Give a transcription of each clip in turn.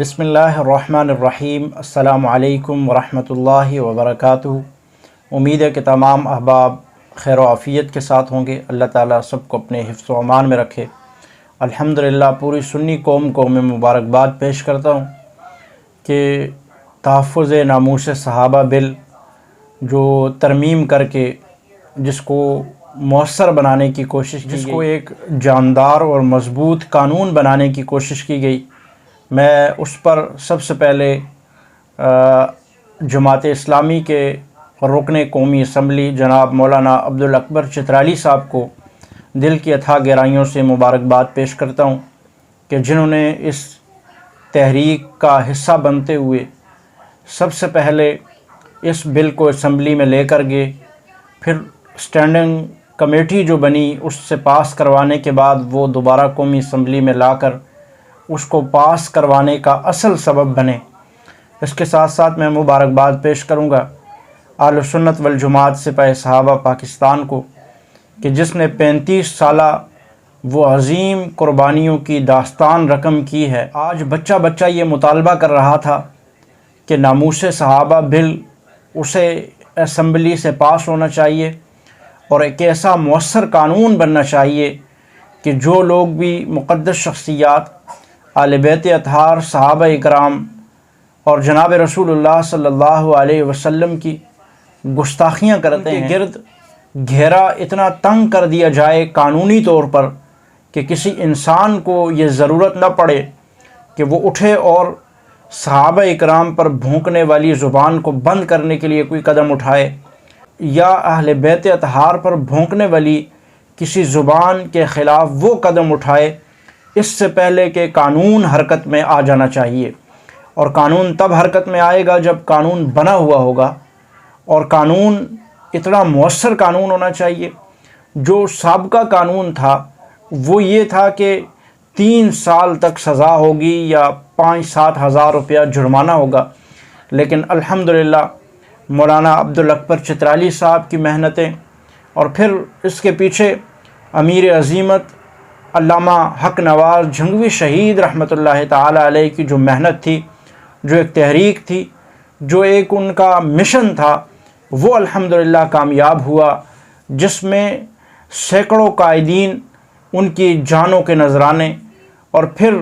بسم اللہ الرحمن الرحیم۔ السلام علیکم ورحمۃ اللہ وبرکاتہ۔ امید ہے کہ تمام احباب خیر و عافیت کے ساتھ ہوں گے۔ اللہ تعالیٰ سب کو اپنے حفظ و امان میں رکھے۔ الحمدللہ پوری سنی قوم کو میں مبارکباد پیش کرتا ہوں کہ تحفظ ناموس صحابہ بل جو ترمیم کر کے جس کو مؤثر بنانے کی کوشش کی گئی، جس کو ایک جاندار اور مضبوط قانون بنانے کی کوشش کی گئی، میں اس پر سب سے پہلے جماعت اسلامی کے رکن قومی اسمبلی جناب مولانا عبدالاکبر چترالی صاحب کو دل کی اتھاہ گہرائیوں سے مبارکباد پیش کرتا ہوں کہ جنہوں نے اس تحریک کا حصہ بنتے ہوئے سب سے پہلے اس بل کو اسمبلی میں لے کر گئے، پھر اسٹینڈنگ کمیٹی جو بنی اس سے پاس کروانے کے بعد وہ دوبارہ قومی اسمبلی میں لا کر اس کو پاس کروانے کا اصل سبب بنے۔ اس کے ساتھ ساتھ میں مبارکباد پیش کروں گا اہل سنت والجماعت سپاہ صحابہ پاکستان کو کہ جس نے 35 سالہ وہ عظیم قربانیوں کی داستان رقم کی ہے۔ آج بچہ بچہ یہ مطالبہ کر رہا تھا کہ ناموس صحابہ بل اسے اسمبلی سے پاس ہونا چاہیے اور ایک ایسا مؤثر قانون بننا چاہیے کہ جو لوگ بھی مقدس شخصیات اہل بیت اطہار صحابہ اکرام اور جناب رسول اللہ صلی اللہ علیہ وسلم کی گستاخیاں کرتے ہیں، گرد گھیرا اتنا تنگ کر دیا جائے قانونی طور پر کہ کسی انسان کو یہ ضرورت نہ پڑے کہ وہ اٹھے اور صحابہ اکرام پر بھونکنے والی زبان کو بند کرنے کے لیے کوئی قدم اٹھائے، یا اہل بیت اطہار پر بھونکنے والی کسی زبان کے خلاف وہ قدم اٹھائے۔ اس سے پہلے کہ قانون حرکت میں آ جانا چاہیے، اور قانون تب حرکت میں آئے گا جب قانون بنا ہوا ہوگا، اور قانون اتنا مؤثر قانون ہونا چاہیے۔ جو سابقہ قانون تھا وہ یہ تھا کہ 3 سال تک سزا ہوگی یا 5-7 ہزار روپیہ جرمانہ ہوگا، لیکن الحمدللہ مولانا عبدالاکبر چترالی صاحب کی محنتیں اور پھر اس کے پیچھے امیر عظیمت علامہ حق نواز جھنگوی شہید رحمۃ اللہ تعالی علیہ کی جو محنت تھی، جو ایک تحریک تھی، جو ایک ان کا مشن تھا، وہ الحمدللہ کامیاب ہوا، جس میں سینکڑوں قائدین ان کی جانوں کے نذرانے اور پھر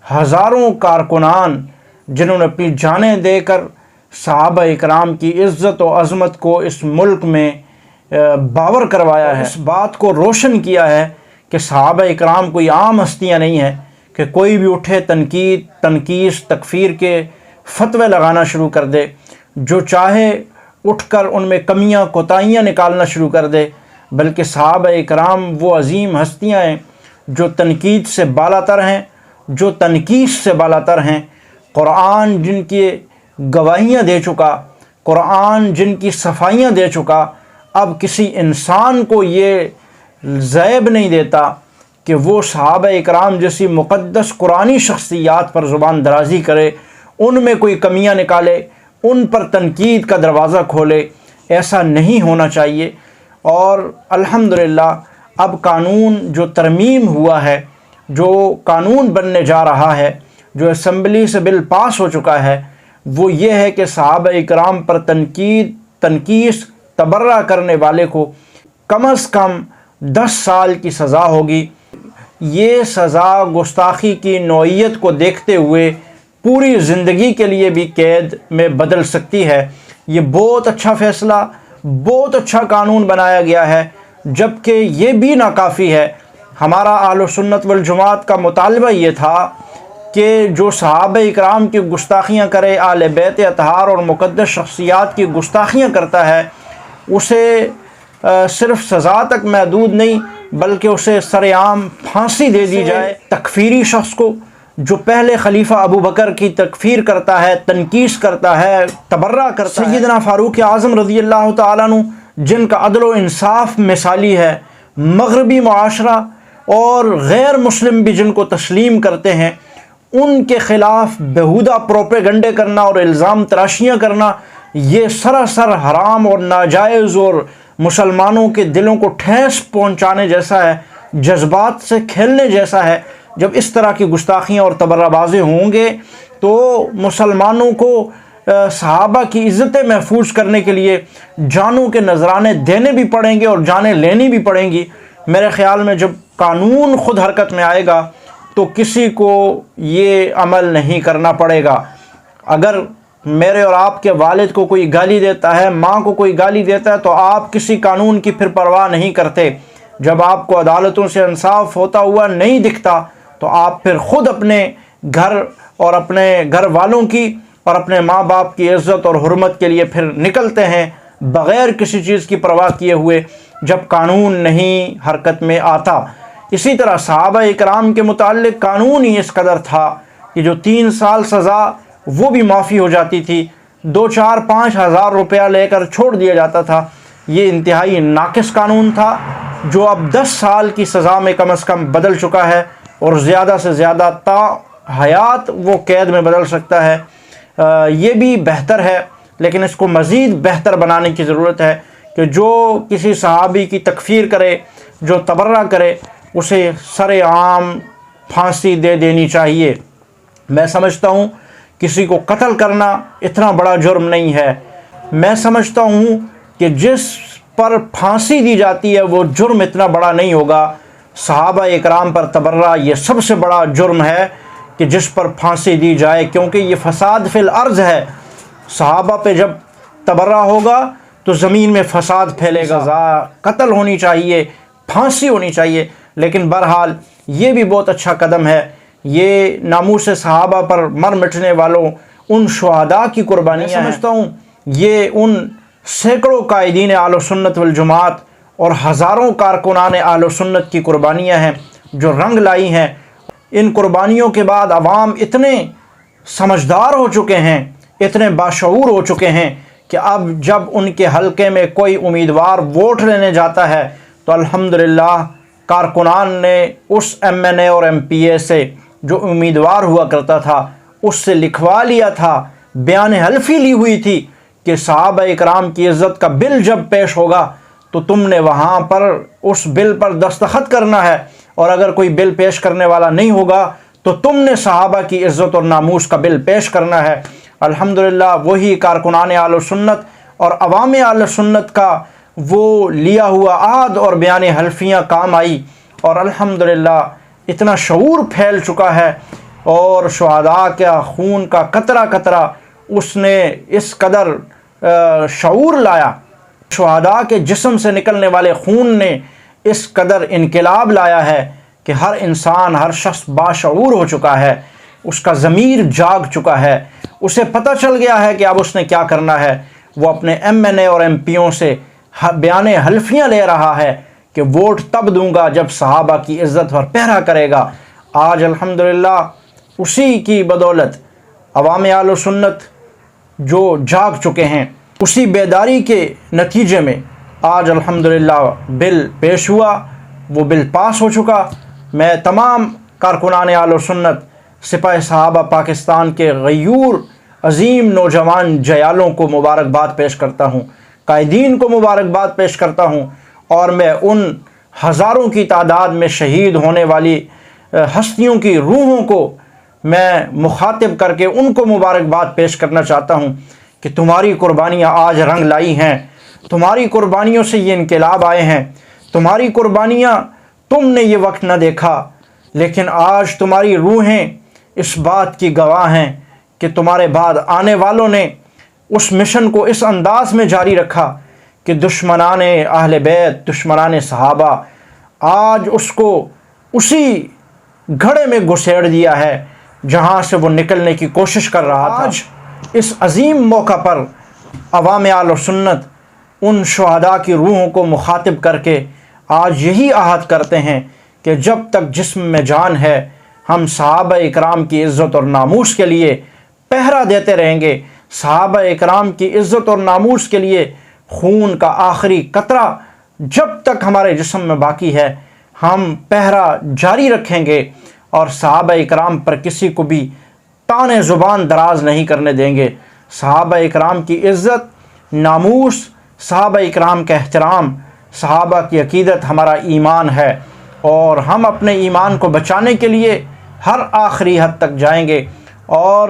ہزاروں کارکنان جنہوں نے اپنی جانیں دے کر صحابہ اکرام کی عزت و عظمت کو اس ملک میں باور کروایا ہے، اس بات کو روشن کیا ہے کہ صحابہ اکرام کوئی عام ہستیاں نہیں ہیں کہ کوئی بھی اٹھے تنقید، تنقیص، تکفیر کے فتوے لگانا شروع کر دے، جو چاہے اٹھ کر ان میں کمیاں کوتاہیاں نکالنا شروع کر دے، بلکہ صحابہ اکرام وہ عظیم ہستیاں ہیں جو تنقید سے بالا تر ہیں، جو تنقیص سے بالا تر ہیں۔ قرآن جن کی گواہیاں دے چکا، قرآن جن کی صفائیاں دے چکا، اب کسی انسان کو یہ زیب نہیں دیتا کہ وہ صحابہ اکرام جیسی مقدس قرآنی شخصیات پر زبان درازی کرے، ان میں کوئی کمیاں نکالے، ان پر تنقید کا دروازہ کھولے۔ ایسا نہیں ہونا چاہیے۔ اور الحمدللہ اب قانون جو ترمیم ہوا ہے، جو قانون بننے جا رہا ہے، جو اسمبلی سے بل پاس ہو چکا ہے، وہ یہ ہے کہ صحابہ اکرام پر تنقید، تنقیص، تبرہ کرنے والے کو کم از کم 10 سال کی سزا ہوگی۔ یہ سزا گستاخی کی نوعیت کو دیکھتے ہوئے پوری زندگی کے لیے بھی قید میں بدل سکتی ہے۔ یہ بہت اچھا فیصلہ، بہت اچھا قانون بنایا گیا ہے، جبکہ یہ بھی ناکافی ہے۔ ہمارا اہل سنت والجماعت کا مطالبہ یہ تھا کہ جو صحابہ اکرام کی گستاخیاں کرے، اہل بیت اطہار اور مقدس شخصیات کی گستاخیاں کرتا ہے، اسے صرف سزا تک محدود نہیں بلکہ اسے سر عام پھانسی دے دی جائے۔ تکفیری شخص کو جو پہلے خلیفہ ابو بکر کی تکفیر کرتا ہے، تنقیص کرتا ہے، تبرہ کرتا ہے، سیدنا فاروق اعظم رضی اللہ تعالیٰ عنہ جن کا عدل و انصاف مثالی ہے، مغربی معاشرہ اور غیر مسلم بھی جن کو تسلیم کرتے ہیں، ان کے خلاف بیہودہ پروپیگنڈے کرنا اور الزام تراشیاں کرنا یہ سراسر حرام اور ناجائز اور مسلمانوں کے دلوں کو ٹھیس پہنچانے جیسا ہے، جذبات سے کھیلنے جیسا ہے۔ جب اس طرح کی گستاخیاں اور تبرہ بازی ہوں گے تو مسلمانوں کو صحابہ کی عزتیں محفوظ کرنے کے لیے جانوں کے نذرانے دینے بھی پڑیں گے اور جانیں لینی بھی پڑیں گی۔ میرے خیال میں جب قانون خود حرکت میں آئے گا تو کسی کو یہ عمل نہیں کرنا پڑے گا۔ اگر میرے اور آپ کے والد کو کوئی گالی دیتا ہے، ماں کو کوئی گالی دیتا ہے، تو آپ کسی قانون کی پھر پرواہ نہیں کرتے۔ جب آپ کو عدالتوں سے انصاف ہوتا ہوا نہیں دکھتا تو آپ پھر خود اپنے گھر اور اپنے گھر والوں کی اور اپنے ماں باپ کی عزت اور حرمت کے لیے پھر نکلتے ہیں بغیر کسی چیز کی پرواہ کیے ہوئے، جب قانون نہیں حرکت میں آتا۔ اسی طرح صحابہ اکرام کے متعلق قانون ہی اس قدر تھا کہ جو 3 سال سزا وہ بھی معافی ہو جاتی تھی، 2، 4، 5 ہزار روپیہ لے کر چھوڑ دیا جاتا تھا۔ یہ انتہائی ناقص قانون تھا جو اب 10 سال کی سزا میں کم از کم بدل چکا ہے، اور زیادہ سے زیادہ تا حیات وہ قید میں بدل سکتا ہے۔ یہ بھی بہتر ہے، لیکن اس کو مزید بہتر بنانے کی ضرورت ہے کہ جو کسی صحابی کی تکفیر کرے، جو تبرہ کرے، اسے سر عام پھانسی دے دینی چاہیے۔ میں سمجھتا ہوں کسی کو قتل کرنا اتنا بڑا جرم نہیں ہے۔ میں سمجھتا ہوں کہ جس پر پھانسی دی جاتی ہے وہ جرم اتنا بڑا نہیں ہوگا۔ صحابہ اکرام پر تبرہ یہ سب سے بڑا جرم ہے کہ جس پر پھانسی دی جائے، کیونکہ یہ فساد فی الارض ہے۔ صحابہ پہ جب تبرہ ہوگا تو زمین میں فساد پھیلے گا، قتل ہونی چاہیے، پھانسی ہونی چاہیے۔ لیکن بہرحال یہ بھی بہت اچھا قدم ہے، یہ ناموس صحابہ پر مر مٹنے والوں ان شہداء کی قربانیاں ہیں۔ سمجھتا ہوں یہ ان سینکڑوں قائدین اہل سنت والجماعت اور ہزاروں کارکنان اہل سنت کی قربانیاں ہیں جو رنگ لائی ہیں۔ ان قربانیوں کے بعد عوام اتنے سمجھدار ہو چکے ہیں، اتنے باشعور ہو چکے ہیں کہ اب جب ان کے حلقے میں کوئی امیدوار ووٹ لینے جاتا ہے تو الحمدللہ کارکنان نے اس ایم این اے اور ایم پی اے سے جو امیدوار ہوا کرتا تھا اس سے لکھوا لیا تھا، بیان حلفی لی ہوئی تھی کہ صحابہ اکرام کی عزت کا بل جب پیش ہوگا تو تم نے وہاں پر اس بل پر دستخط کرنا ہے، اور اگر کوئی بل پیش کرنے والا نہیں ہوگا تو تم نے صحابہ کی عزت اور ناموس کا بل پیش کرنا ہے۔ الحمدللہ وہی کارکنان اہل سنت اور عوام اہل سنت کا وہ لیا ہوا عہد اور بیان حلفیاں کام آئی، اور الحمدللہ اتنا شعور پھیل چکا ہے، اور شہداء کا خون کا قطرہ قطرہ اس نے اس قدر شعور لایا، شہداء کے جسم سے نکلنے والے خون نے اس قدر انقلاب لایا ہے کہ ہر انسان، ہر شخص باشعور ہو چکا ہے، اس کا ضمیر جاگ چکا ہے، اسے پتہ چل گیا ہے کہ اب اس نے کیا کرنا ہے۔ وہ اپنے ایم این اے اور ایم پیوں سے بیان حلفیاں لے رہا ہے کہ ووٹ تب دوں گا جب صحابہ کی عزت پر پہرا کرے گا۔ آج الحمدللہ اسی کی بدولت عوام اہل سنت جو جاگ چکے ہیں، اسی بیداری کے نتیجے میں آج الحمدللہ بل پیش ہوا، وہ بل پاس ہو چکا۔ میں تمام کارکنان اہل سنت، سپاہ صحابہ پاکستان کے غیور عظیم نوجوان جیالوں کو مبارکباد پیش کرتا ہوں، قائدین کو مبارکباد پیش کرتا ہوں، اور میں ان ہزاروں کی تعداد میں شہید ہونے والی ہستیوں کی روحوں کو میں مخاطب کر کے ان کو مبارکباد پیش کرنا چاہتا ہوں کہ تمہاری قربانیاں آج رنگ لائی ہیں، تمہاری قربانیوں سے یہ انقلاب آئے ہیں، تمہاری قربانیاں تم نے یہ وقت نہ دیکھا، لیکن آج تمہاری روحیں اس بات کی گواہ ہیں کہ تمہارے بعد آنے والوں نے اس مشن کو اس انداز میں جاری رکھا کہ دشمنان اہل بیت، دشمنان صحابہ، آج اس کو اسی گھڑے میں گھسیڑ دیا ہے جہاں سے وہ نکلنے کی کوشش کر رہا تھا۔ آج اس عظیم موقع پر عوام اہل سنت ان شہداء کی روحوں کو مخاطب کر کے آج یہی عہد کرتے ہیں کہ جب تک جسم میں جان ہے ہم صحابہ اکرام کی عزت اور ناموس کے لیے پہرا دیتے رہیں گے، صحابہ اکرام کی عزت اور ناموس کے لیے خون کا آخری قطرہ جب تک ہمارے جسم میں باقی ہے ہم پہرا جاری رکھیں گے، اور صحابہ اکرام پر کسی کو بھی تانے زبان دراز نہیں کرنے دیں گے۔ صحابہ اکرام کی عزت، ناموس، صحابہ اکرام کا احترام، صحابہ کی عقیدت ہمارا ایمان ہے، اور ہم اپنے ایمان کو بچانے کے لیے ہر آخری حد تک جائیں گے، اور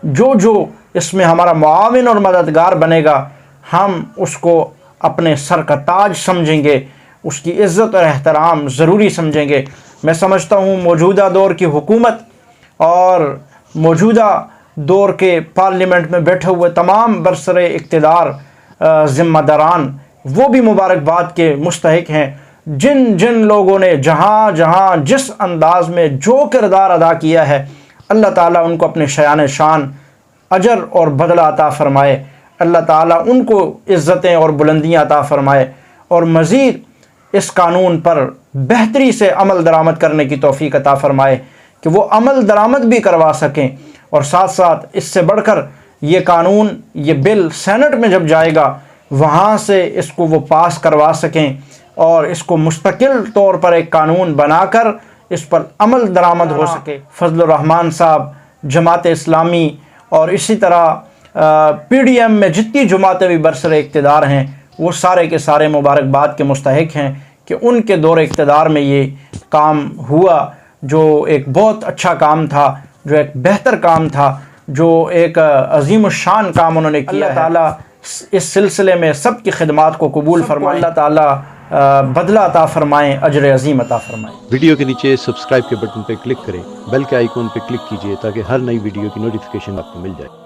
جو جو اس میں ہمارا معاون اور مددگار بنے گا ہم اس کو اپنے سر کا تاج سمجھیں گے، اس کی عزت اور احترام ضروری سمجھیں گے۔ میں سمجھتا ہوں موجودہ دور کی حکومت اور موجودہ دور کے پارلیمنٹ میں بیٹھے ہوئے تمام برسر اقتدار ذمہ داران وہ بھی مبارکباد کے مستحق ہیں، جن جن لوگوں نے جہاں جہاں جس انداز میں جو کردار ادا کیا ہے، اللہ تعالیٰ ان کو اپنے شایان شان اجر اور بدلہ عطا فرمائے، اللہ تعالیٰ ان کو عزتیں اور بلندیاں عطا فرمائے، اور مزید اس قانون پر بہتری سے عمل درآمد کرنے کی توفیق عطا فرمائے کہ وہ عمل درآمد بھی کروا سکیں، اور ساتھ ساتھ اس سے بڑھ کر یہ قانون، یہ بل سینٹ میں جب جائے گا وہاں سے اس کو وہ پاس کروا سکیں اور اس کو مستقل طور پر ایک قانون بنا کر اس پر عمل درآمد ہو سکے۔ فضل الرحمان صاحب، جماعت اسلامی اور اسی طرح پی ڈی ایم میں جتنی جماعتیں بھی برسر اقتدار ہیں وہ سارے کے سارے مبارکباد کے مستحق ہیں کہ ان کے دور اقتدار میں یہ کام ہوا، جو ایک بہت اچھا کام تھا، جو ایک بہتر کام تھا، جو ایک عظیم الشان کام انہوں نے کیا۔ اللہ تعالیٰ اس سلسلے میں سب کی خدمات کو قبول فرمائے، اللہ تعالیٰ بدلہ عطا فرمائیں، اجر عظیم عطا فرمائیں۔ ویڈیو کے نیچے سبسکرائب کے بٹن پہ کلک کریں، بیل کے آئیکن پہ کلک کیجئے تاکہ ہر نئی ویڈیو کی نوٹیفیکیشن آپ کو مل جائے۔